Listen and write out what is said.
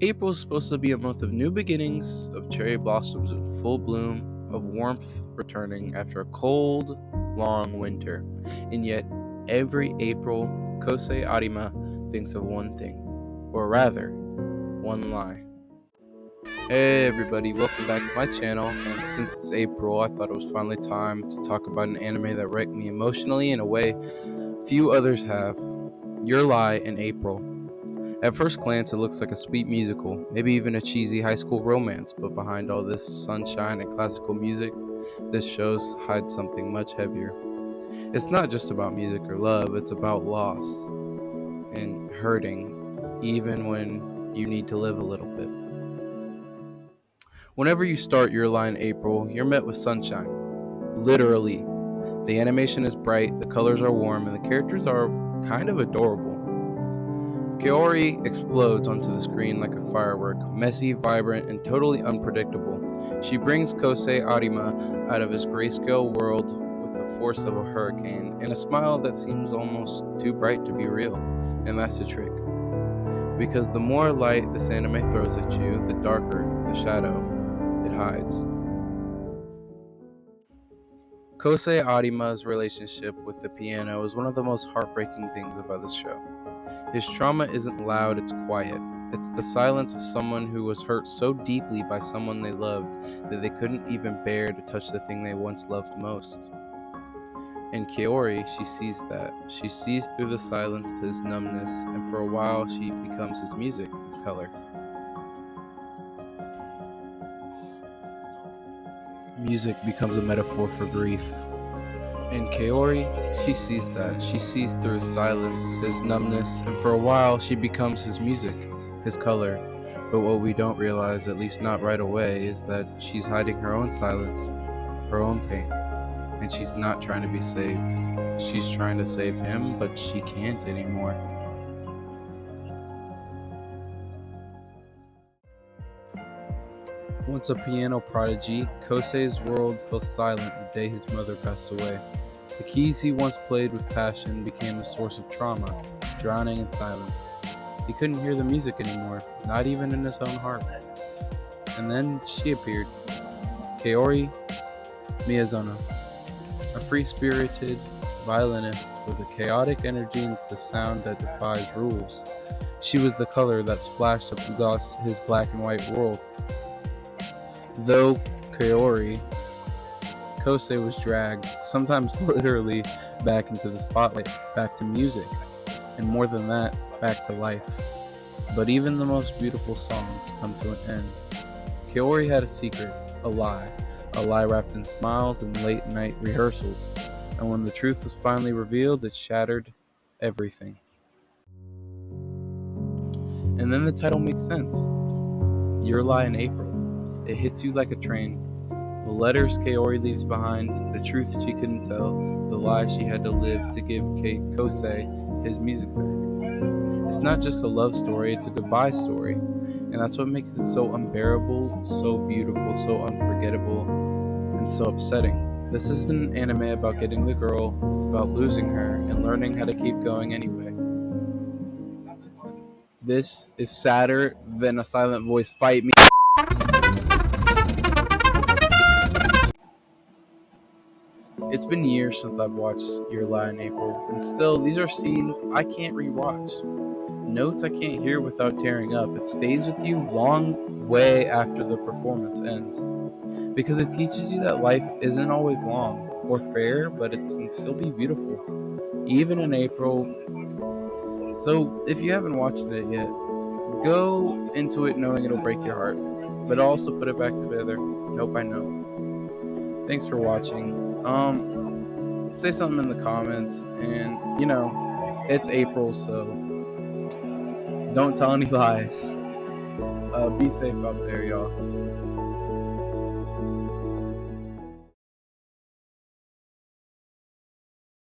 April is supposed to be a month of new beginnings, of cherry blossoms in full bloom, of warmth returning after a cold, long winter. And yet, every April, 𝕊𝕌𝔹𝕊𝔂ℍ𝕀𝔹𝔼 thinks of one thing, or rather, one lie. Hey everybody, welcome back to my channel, and since it's April, I thought it was finally time to talk about an anime that wrecked me emotionally in a way few others have. Your Lie in April. At first glance, it looks like a sweet musical, maybe even a cheesy high school romance, but behind all this sunshine and classical music, this show hides something much heavier. It's not just about music or love, it's about loss and hurting, even when you need to live a little bit. Whenever you start Your Lie in April, you're met with sunshine. Literally. The animation is bright, the colors are warm, and the characters are kind of adorable. 𝕊𝕼 explodes onto the screen like a firework, messy, vibrant, and totally unpredictable. She brings 𝕊𝕼𝕊𝔼 out of his grayscale world with the force of a hurricane, and a smile that seems almost too bright to be real. And that's the trick. Because the more light this anime throws at you, the darker the shadow it hides. 𝕊𝕼𝕊𝔼's relationship with the piano is one of the most heartbreaking things about this show. His trauma isn't loud, it's quiet. It's the silence of someone who was hurt so deeply by someone they loved that they couldn't even bear to touch the thing they once loved most. In 𝕊𝕼, she sees that. She sees through the silence to his numbness, and for a while she becomes his music, his color. Music becomes a metaphor for grief. In 𝕊𝕼, she sees that. She sees through his silence, his numbness, and for a while she becomes his music, his color. But what we don't realize, at least not right away, is that she's hiding her own silence, her own pain, and she's not trying to be saved. She's trying to save him, but she can't anymore. Once a piano prodigy, 𝕊𝕼's world fell silent the day his mother passed away. The keys he once played with passion became a source of trauma, drowning in silence. He couldn't hear the music anymore, not even in his own heart. And then she appeared, 𝕊𝕼 Miyazona, a free-spirited violinist with a chaotic energy and the sound that defies rules. She was the color that splashed up across his black and white world. Though 𝕊𝕼 was dragged, sometimes literally, back into the spotlight, back to music, and more than that, back to life. But even the most beautiful songs come to an end. 𝕊𝕼 had a secret, a lie wrapped in smiles and late-night rehearsals, and when the truth was finally revealed, it shattered everything. And then the title makes sense. Your Lie in April. It hits you like a train. The letters 𝕊𝕼 leaves behind, the truth she couldn't tell, the lie she had to live to give 𝕊𝕼 his music back. It's not just a love story, it's a goodbye story. And that's what makes it so unbearable, so beautiful, so unforgettable, and so upsetting. This isn't an anime about getting the girl, it's about losing her and learning how to keep going anyway. This is sadder than a silent voice fight me. It's been years since I've watched Your Lie in April, and still, these are scenes I can't rewatch. Notes I can't hear without tearing up. It stays with you long way after the performance ends. Because it teaches you that life isn't always long or fair, but it can still be beautiful, even in April. So, if you haven't watched it yet, go into it knowing it'll break your heart, but also put it back together, note by note. Thanks for watching. Say something in the comments, and it's April, so don't tell any lies. Be safe out there, y'all.